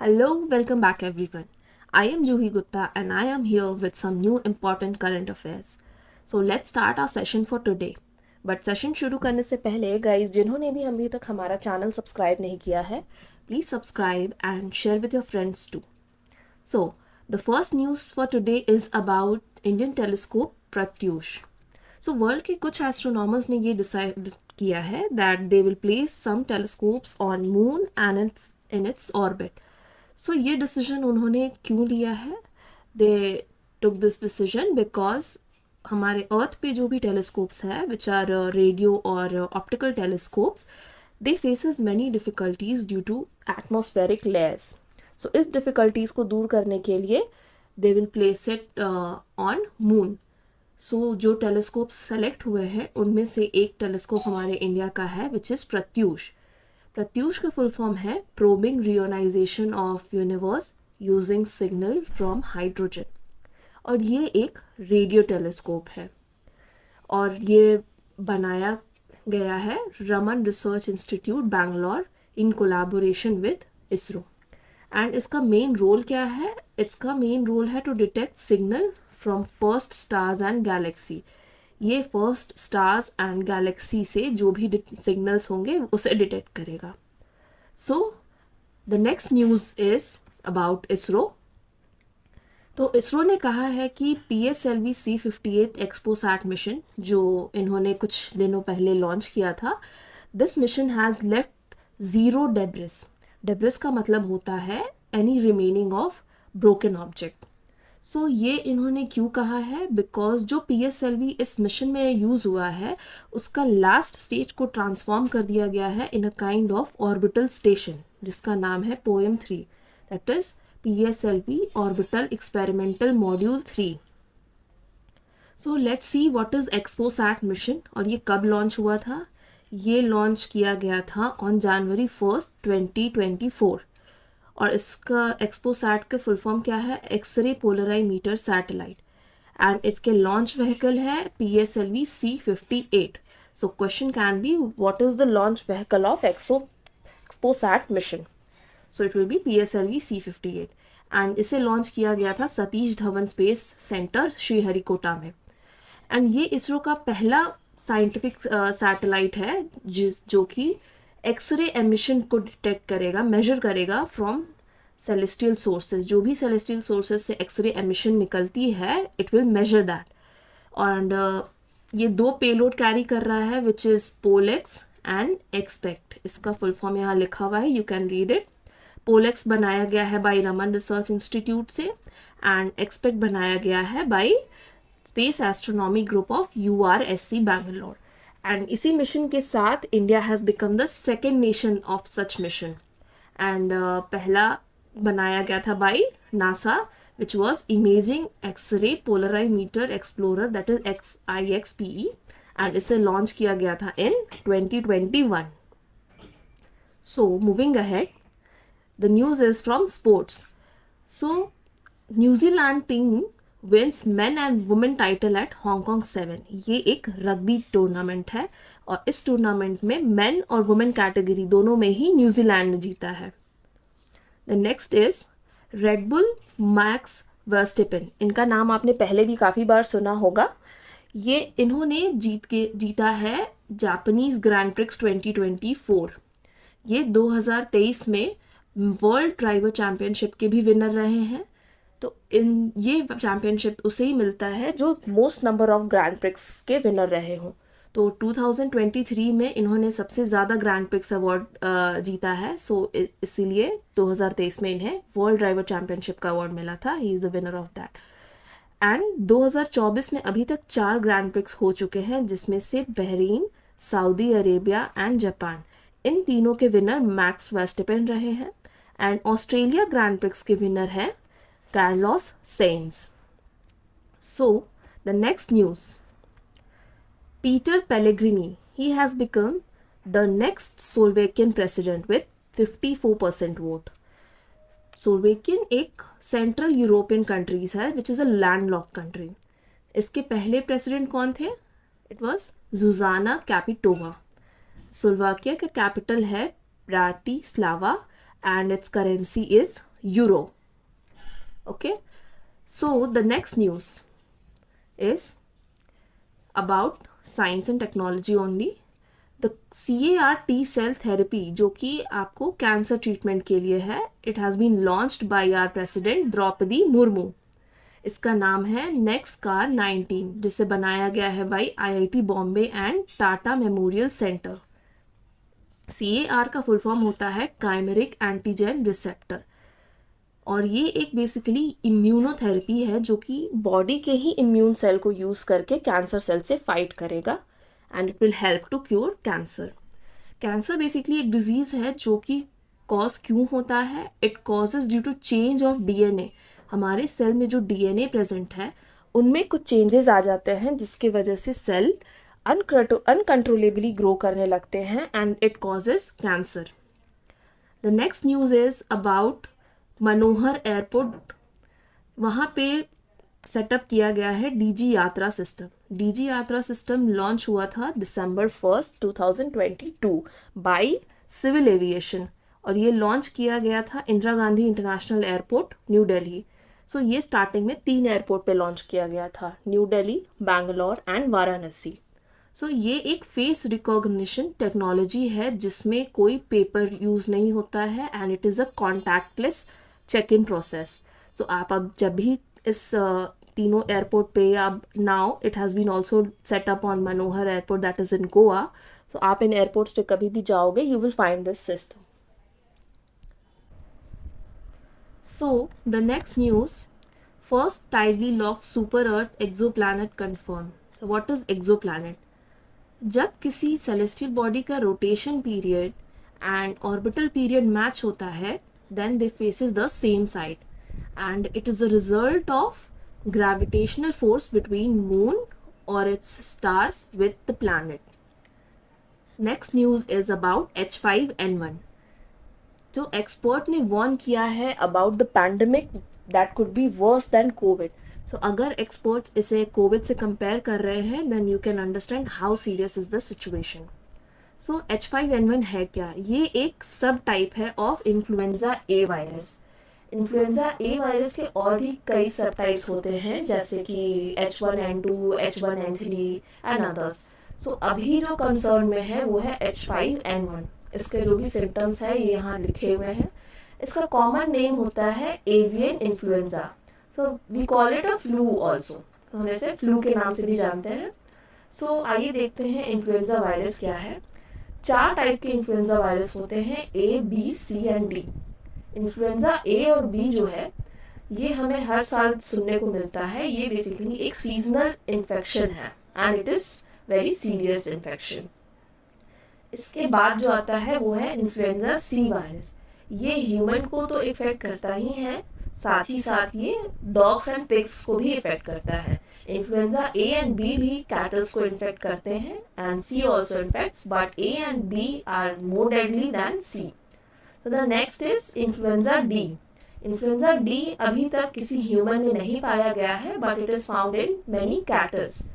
Hello, welcome back everyone. I am Juhi Gupta and I am here with some new important current affairs. So let's start our session for today. But session शुरू करने से पहले guys जिन्होंने भी अभी तक हमारा channel subscribe नहीं किया है please subscribe and share with your friends too. So the first news for today is about Indian telescope Pratyush. So world के कुछ एस्ट्रोनॉमर्स ने ये डिसाइड किया है that they will place some telescopes on moon and in its orbit. So ये decision उन्होंने क्यों लिया है? They took this decision because हमारे अर्थ पे जो भी टेलीस्कोप्स है विच आर रेडियो और optical telescopes they faces many difficulties due to atmospheric layers. So इस डिफ़िकल्टीज़ को दूर करने के लिए they will place it on moon. So जो टेलीस्कोप्स सेलेक्ट हुए हैं उनमें से एक टेलीस्कोप हमारे इंडिया का है विच इज़ प्रत्यूष. प्रत्यूष का फुल फॉर्म है probing reionization of universe using signal from hydrogen. और ये एक रेडियो टेलीस्कोप है और ये बनाया गया है Raman research institute Bangalore in collaboration with ISRO. And इसका मेन रोल क्या है? इसका मेन रोल है to detect signal from first stars and galaxy. ये फर्स्ट स्टार्स एंड गैलेक्सी से जो भी सिग्नल्स होंगे उसे डिटेक्ट करेगा. So the next news is about ISRO. तो इसरो ने कहा है कि PSLV C58 एक्सपोसैट मिशन जो इन्होंने कुछ दिनों पहले लॉन्च किया था, this mission has left zero debris. Debris का मतलब होता है any remaining of broken object. So ये इन्होंने क्यों कहा है? बिकॉज जो PSLV इस मिशन में यूज़ हुआ है उसका लास्ट स्टेज को ट्रांसफॉर्म कर दिया गया है in a kind of orbital station जिसका नाम है POEM-3. That is PSLV orbital experimental module 3. So let's see what is XPoSat mission और ये कब लॉन्च हुआ था. ये लॉन्च किया गया था ऑन January 1st, 2024. और इसका एक्सपोसैट का फुल फॉर्म क्या है? X ray polarimeter satellite. एंड इसके लॉन्च व्हीकल है PSLV C58. So question can be what is the launch vehicle of XPoSat mission. So it will be PSLV C58. And इसे launch किया गया था सतीश धवन स्पेस सेंटर श्रीहरिकोटा में. And ये इसरो का पहला साइंटिफिक सैटेलाइट है जो कि एक्सरे एमिशन को डिटेक्ट करेगा, मेजर करेगा फ्रॉम सेलेस्टियल सोर्सेज. जो भी सेलेस्टियल सोर्सेज से एक्सरे एमिशन निकलती है it will measure that. And ये दो पेलोड कैरी कर रहा है विच इज़ पोलेक्स एंड एक्सपेक्ट. इसका फुल फॉर्म यहाँ लिखा हुआ है, यू कैन रीड इट. पोलेक्स बनाया गया है बाय रमन रिसर्च इंस्टीट्यूट से एंड एक्सपेक्ट बनाया गया है bye space astronomy group of URSC Bangalore. And इसी मिशन के साथ India has become the second nation of such mission. And पहला बनाया गया था by NASA which was imaging X ray polarimeter explorer that is IXPE. And इसे लॉन्च किया गया था in 2021. So moving ahead, the news is from sports. So New Zealand team wins men and women title at Hong Kong 7. ये एक rugby tournament है और इस tournament में मेन और वुमेन कैटेगरी दोनों में ही न्यूजीलैंड ने जीता है. The next is Red Bull Max Verstappen. इनका नाम आपने पहले भी काफ़ी बार सुना होगा. ये इन्होंने जीता है जापानीज ग्रैंड प्रिक्स 2024. ये 2023 में वर्ल्ड ड्राइवर चैम्पियनशिप के भी विनर रहे हैं. तो ये चैम्पियनशिप उसे ही मिलता है जो most number of grand prix के विनर रहे हों. तो 2023 में इन्होंने सबसे ज़्यादा ग्रैंड प्रिक्स अवार्ड जीता है. सो इसीलिए 2023 में इन्हें वर्ल्ड ड्राइवर चैम्पियनशिप का अवार्ड मिला था. He is the winner of that. And 2024 में अभी तक 4 ग्रैंड प्रिक्स हो चुके हैं जिसमें से Bahrain, Saudi Arabia and Japan. इन तीनों के विनर मैक्स वर्स्टेपेन रहे हैं. एंड ऑस्ट्रेलिया ग्रैंड प्रिक्स के विनर हैं Carlos Sainz. So, the next news. Peter Pellegrini, he has become the next Slovakian president with 54% vote. Slovakian एक central European countries है which is a landlocked country. इसके पहले president कौन थे? It was Zuzana Caputova. Slovakia का capital है Bratislava and its currency is euro. Okay, so the next news is about science and technology only. The CAR T cell therapy जो कि आपको cancer treatment के लिए है, it has been launched by our president Draupadi Murmu. इसका नाम है नेक्सकार 19, जिसे बनाया गया है by IIT Bombay and Tata memorial centre. CAR का फुल फॉर्म होता है काइमेरिक एंटीजन रिसेप्टर, और ये एक बेसिकली इम्यूनोथेरेपी है जो कि बॉडी के ही इम्यून सेल को यूज़ करके कैंसर सेल से फाइट करेगा and it will help to cure cancer. Cancer basically एक डिजीज़ है जो कि कॉज क्यों होता है. It causes due to change of DNA. हमारे सेल में जो DNA प्रेजेंट है उनमें कुछ चेंजेस आ जाते हैं जिसकी वजह से सेल अनकंट्रोलेबली ग्रो करने लगते हैं and it causes cancer. The next news is about Manohar airport. वहाँ पे सेटअप किया गया है DG यात्रा सिस्टम. DG यात्रा सिस्टम लॉन्च हुआ था December 1st 2022 by civil aviation, और ये लॉन्च किया गया था Indira Gandhi international airport new Delhi. So ये स्टार्टिंग में 3 एयरपोर्ट पे लॉन्च किया गया था, न्यू दिल्ली, बैंगलोर एंड वाराणसी. सो ये एक फेस रिकॉग्निशन टेक्नोलॉजी है जिसमें कोई पेपर यूज़ नहीं होता है and it is a contactless check in process. So आप अब जब भी इस तीनों एयरपोर्ट पे, अब now it has been also set up on Manohar airport that is in Goa. So आप इन एयरपोर्ट्स पे कभी भी जाओगे you will find this system. So the next news, first tidally locked super earth exoplanet confirm. So what is exoplanet? जब किसी celestial body का rotation period and orbital period match होता है then they faces the same side and it is a result of gravitational force between moon or its stars with the planet. Next news is about H5N1. जो expert ने warn किया है about the pandemic that could be worse than COVID. So अगर experts इसे Covid से compare कर रहे हैं then you can understand how serious is the situation. So H5N1 है क्या? ये एक सब टाइप है of influenza A virus. Influenza A virus के और भी कई सब टाइप्स होते हैं जैसे कि H1N2, H1N3 एंड अदर्स. सो अभी जो कंसर्न में है वो है H5N1. इसके जो भी सिम्टम्स है ये यहाँ लिखे हुए हैं. इसका कॉमन नेम होता है avian influenza. So we call it a flu also. हम इसे फ्लू के नाम से भी जानते हैं. सो आइए देखते हैं इन्फ्लुएंजा वायरस क्या है. 4 टाइप के इन्फ्लुएंजा वायरस होते हैं, A, B, C and D. Influenza A और B जो है ये हमें हर साल सुनने को मिलता है. ये बेसिकली एक सीजनल इन्फेक्शन है and it is very serious infection. इसके बाद जो आता है वो है इन्फ्लुएंजा C वायरस. ये ह्यूमन को तो इफेक्ट करता ही है, साथ ही साथ ये डॉग्स एंड पिग्स को भी इफेक्ट करता है. इन्फ्लुएंजा A एंड B भी कैटल्स को इन्फेक्ट करते हैं and C also infects, but A and B are more deadly than C. So the next is influenza D. Influenza D अभी तक किसी ह्यूमन में नहीं पाया गया है but it is found in many kettles.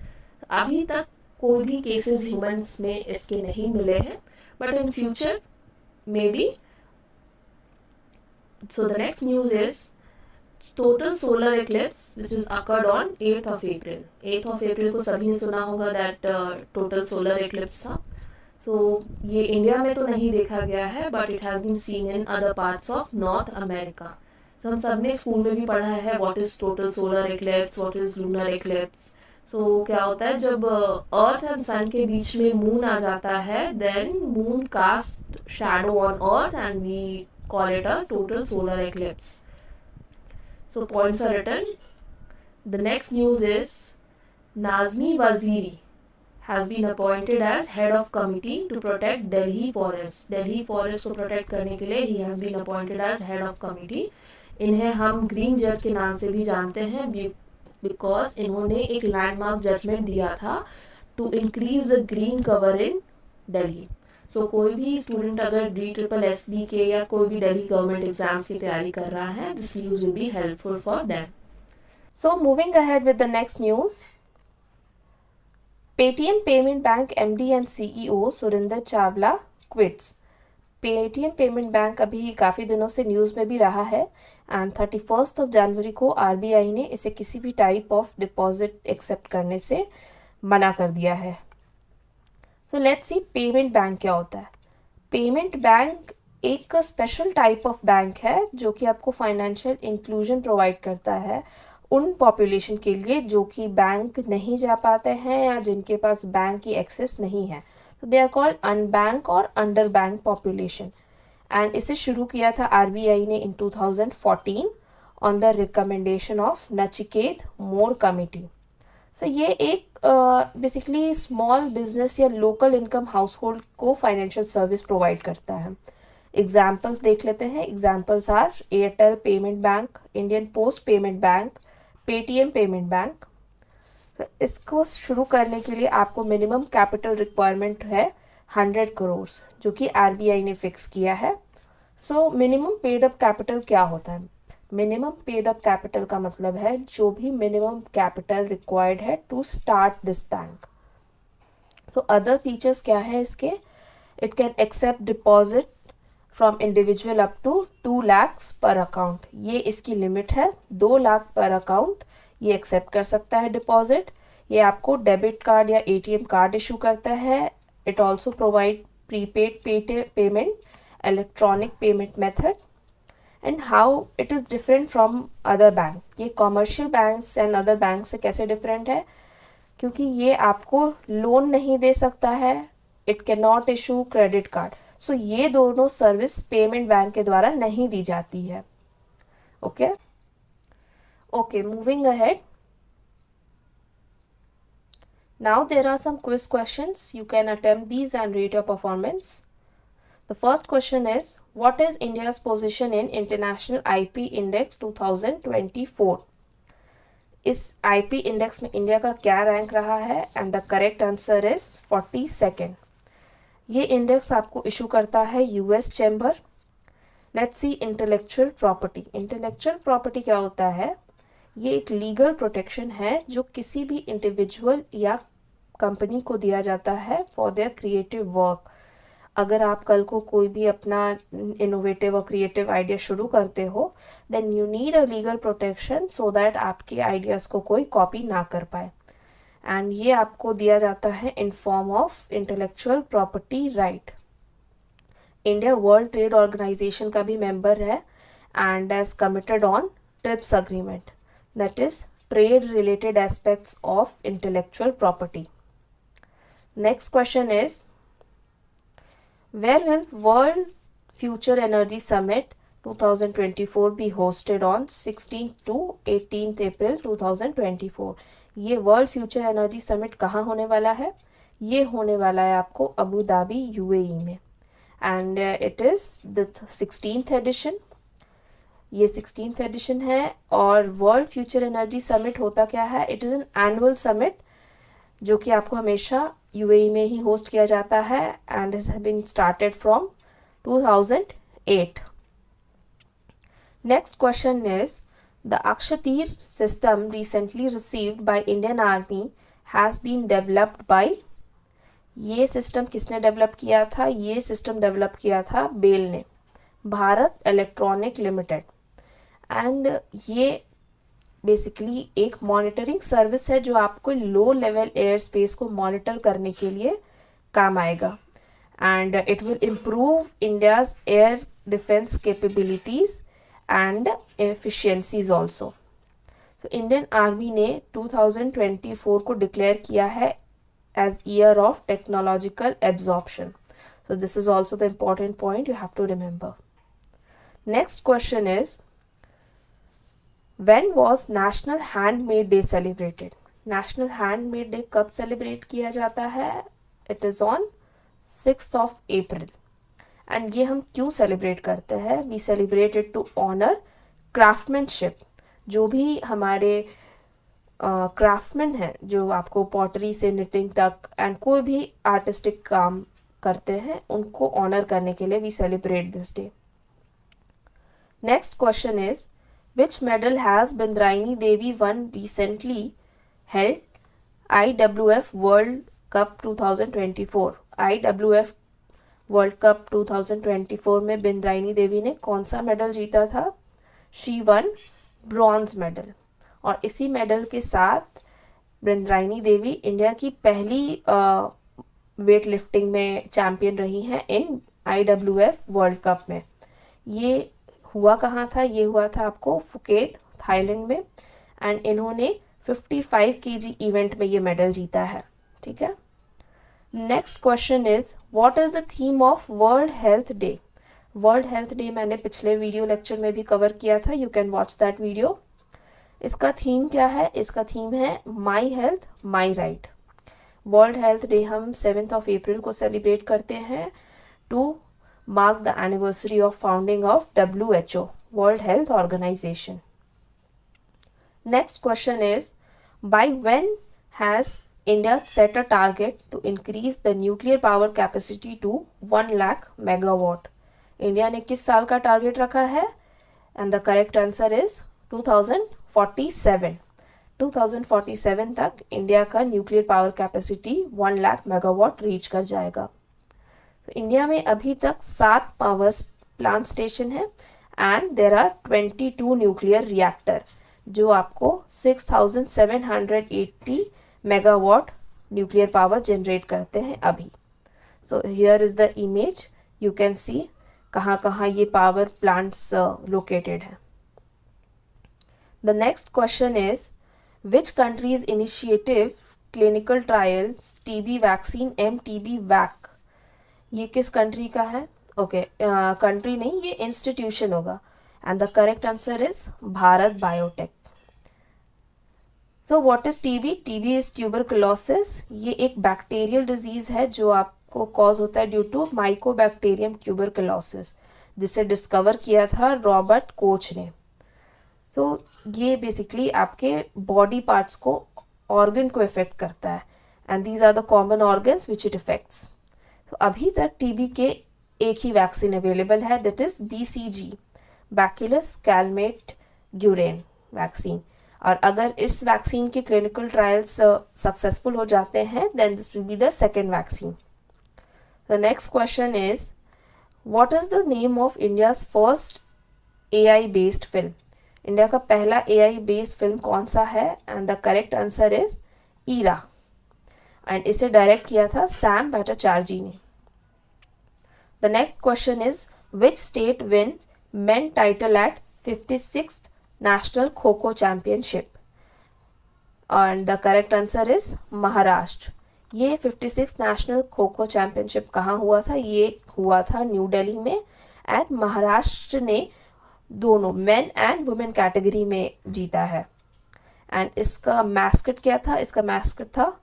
अभी तक कोई भी केसेस ह्यूमंस में इसके नहीं मिले हैं but in future may be. So the next news is total solar eclipse which is occurred on 8th of April. 8th of April को सभी ने सुना होगा दैट टोटल सोलर एक्लिप्स था. सो ये इंडिया में तो नहीं देखा गया है but it has been seen in other parts of North America. तो हम सब ने स्कूल में भी पढ़ा है what is total solar eclipse, what is lunar eclipse. So क्या होता है जब अर्थ एंड सन के बीच में मून आ जाता है then moon cast shadow on earth and we call it a total solar eclipse. So points are written. The next news is Najmi Waziri has been appointed as head of committee to protect Delhi forest. Delhi forest को protect करने के लिए he has been appointed as head of committee. इन्हें हम green जज के नाम से भी जानते हैं because इन्होंने एक लैंडमार्क जजमेंट दिया था to increase the green cover in Delhi. So कोई भी स्टूडेंट अगर DSSB के या कोई भी दिल्ली गवर्नमेंट एग्जाम्स की तैयारी कर रहा है this news will be helpful for them. So moving ahead with the next news. Paytm Payment Bank MD and CEO Surinder Chawla quits. Paytm payment bank अभी काफ़ी दिनों से न्यूज़ में भी रहा है एंड 31 जनवरी को आरबीआई ने इसे किसी भी टाइप ऑफ डिपॉजिट एक्सेप्ट करने से मना कर दिया है। सो लेट्स सी पेमेंट बैंक क्या होता है। पेमेंट बैंक एक स्पेशल टाइप ऑफ बैंक है जो कि आपको फाइनेंशियल इंक्लूजन प्रोवाइड करता है उन पॉपुलेशन के लिए जो कि बैंक नहीं जा पाते हैं या जिनके पास बैंक की एक्सेस नहीं है। तो दे आर कॉल्ड अनबैंक और अंडर बैंक पॉपुलेशन एंड इसे शुरू किया था आरबीआई ने in 2014 on the recommendation of Nachiket Mor committee. So ये एक बेसिकली स्मॉल बिजनेस या लोकल इनकम हाउसहोल्ड को फाइनेंशियल सर्विस प्रोवाइड करता है। एग्जाम्पल्स देख लेते हैं। Examples are Airtel payment bank, Indian post payment bank, Paytm payment bank. इसको शुरू करने के लिए आपको मिनिमम कैपिटल रिक्वायरमेंट है 100 करोड़ जो कि आरबीआई ने फिक्स किया है। So minimum paid up capital क्या होता है? मिनिमम पेड अप कैपिटल का मतलब है जो भी मिनिमम कैपिटल रिक्वायर्ड है to start this bank. So other features क्या है इसके? It can accept deposit from individual up to 2 lakhs पर अकाउंट। ये इसकी लिमिट है, 2 लाख पर अकाउंट ये एक्सेप्ट कर सकता है डिपॉजिट। ये आपको डेबिट कार्ड या एटीएम कार्ड इशू करता है। It also provide prepaid payment, electronic payment method and how it is different from other bank. ये commercial banks and other bank से कैसे डिफरेंट है? क्योंकि ये आपको लोन नहीं दे सकता है, it can not issue credit card. So ये दोनों सर्विस पेमेंट बैंक के द्वारा नहीं दी जाती है। Okay, moving ahead. Now there are some quiz questions. You can attempt these and rate your performance. The first question is, what is India's position in International IP Index 2024? इस IP index में India का क्या rank रहा है? And the correct answer is 42nd। ये index आपको issue करता है US chamber. Let's see intellectual property. Intellectual property क्या होता है? ये एक लीगल प्रोटेक्शन है जो किसी भी इंडिविजुअल या कंपनी को दिया जाता है फॉर देयर क्रिएटिव वर्क। अगर आप कल को कोई भी अपना इनोवेटिव और क्रिएटिव आइडिया शुरू करते हो, then you need a legal protection so that आपके आइडियाज़ को कोई कॉपी ना कर पाए। एंड ये आपको दिया जाता है in form of intellectual property right. India world trade organisation का भी मेंबर है and as committed on TRIPS agreement, that is trade related aspects of intellectual property. Next question is, where will World Future Energy Summit 2024 be hosted on 16th to 18th April 2024? ये world future energy summit कहाँ होने वाला है? ये होने वाला है आपको अबू धाबी यूएई में and it is the 16th edition. ये 16th एडिशन है। और वर्ल्ड फ्यूचर एनर्जी समिट होता क्या है? It is an annual summit जो कि आपको हमेशा यूएई में ही होस्ट किया जाता है and has been started from 2008। Next question is, the Akashteer system recently received by Indian army has been developed by. ये सिस्टम किसने डेवलप किया था? ये सिस्टम डेवलप किया था बेल ने, भारत इलेक्ट्रॉनिक लिमिटेड। एंड ये बेसिकली एक मॉनिटरिंग सर्विस है जो आपको लो लेवल एयर स्पेस को मॉनिटर करने के लिए काम आएगा and it will improve India's air defence capabilities and efficiencies also. So Indian army ने 2024 को डिक्लेयर किया है as year of technological absorption. So this is also the important point you have to remember. Next question is, When was National Handmade Day celebrated? National Handmade Day कब celebrate किया जाता है? It is on 6th of April. And ये हम क्यों celebrate करते हैं? We celebrate it to honor craftsmanship. जो भी हमारे क्राफ्टमैन हैं, जो आपको पॉटरी से निटिंग तक एंड कोई भी आर्टिस्टिक काम करते हैं, उनको ऑनर करने के लिए we celebrate this day. Next question is, which medal has Bindraini Devi won recently held IWF World Cup 2024? IWF world cup 2024 में बिंद्रानी देवी ने कौन सा मेडल जीता था? She one bronze medal. और इसी मेडल के साथ बिंद्रानी देवी इंडिया की पहली वेट लिफ्टिंग में चैम्पियन रही हैं इन IWF वर्ल्ड कप में। ये हुआ कहाँ था? ये हुआ था आपको फुकेत, थाईलैंड में, एंड इन्होंने 55 kg इवेंट में ये मेडल जीता है। ठीक है। Next question is what is the theme of world health day? World health day मैंने पिछले वीडियो लेक्चर में भी कवर किया था, you can watch that video. इसका थीम क्या है? इसका थीम है my health my right. World health day हम 7 अप्रैल को सेलिब्रेट करते हैं to mark the anniversary of founding of WHO, World Health Organization. Next question is, by when has India set a target to increase the nuclear power capacity to 1 lakh megawatt? India ने किस साल का target रखा है? And the correct answer is 2047. 2047 तक India का nuclear power capacity 1 lakh megawatt reach कर जाएगा। इंडिया में अभी तक 7 पावर प्लांट स्टेशन है and there are 22 nuclear reactor जो आपको 6780 मेगावाट न्यूक्लियर पावर जनरेट करते हैं अभी। So here is the image, you can see कहाँ कहाँ ये पावर प्लांट्स लोकेटेड है। The next question is which countries initiative clinical trials TB vaccine MTB वैक? ये किस कंट्री का है? ओके, कंट्री नहीं, ये इंस्टीट्यूशन होगा and the correct answer is Bharat biotech. So what is TB? TB is tuberculosis. ये एक बैक्टीरियल डिजीज है जो आपको कॉज होता है ड्यू टू माइकोबैक्टीरियम ट्यूबरकुलोसिस, जिसे डिस्कवर किया था रॉबर्ट कोच ने। तो ये बेसिकली आपके बॉडी पार्ट्स को, ऑर्गन को इफेक्ट करता है and these are the common organs which it affects. तो अभी तक TB के एक ही वैक्सीन अवेलेबल है, that is BCG, bacillus Calmette Guerin vaccine. और अगर इस वैक्सीन के क्लिनिकल ट्रायल्स सक्सेसफुल हो जाते हैं then this will be the second vaccine. The next question is what is the name of India's first AI based film? India का पहला AI based film कौन सा है? And the correct answer is Irah, and इसे direct किया था सैम भट्टाचार्य ने। The next question is which state wins men title at 56th national kho kho championship? And the correct answer is Maharashtra. ये 56th national kho kho championship कहाँ हुआ था? ये हुआ था न्यू दिल्ली में एंड महाराष्ट्र ने दोनों मेन एंड वुमेन कैटेगरी में जीता है। एंड इसका मैस्कट क्या था? इसका मैस्कट था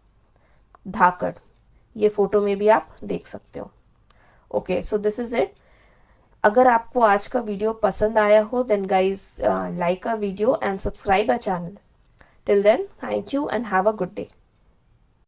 धाकड़। ये फोटो में भी आप देख सकते हो। Okay, so this is it. अगर आपको आज का वीडियो पसंद आया हो then guys like a video and subscribe a channel. Till then, thank you and have a good day.